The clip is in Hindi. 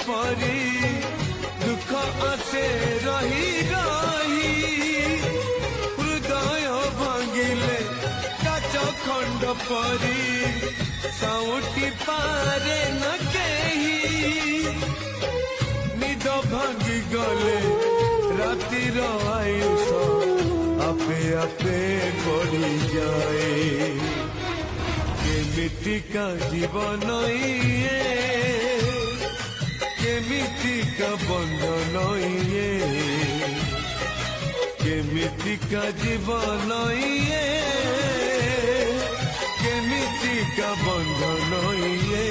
परी दुख आसे रही रही हृदय भांगिले काच खंड परी साउटी पारे न केही निद भांगी गले रातिर आयुष आपे आपे गड़ी जाए केमितिका जीवन ये केमितिका बंधन ये केमितिका जीवन ये केमितिका बंधन ये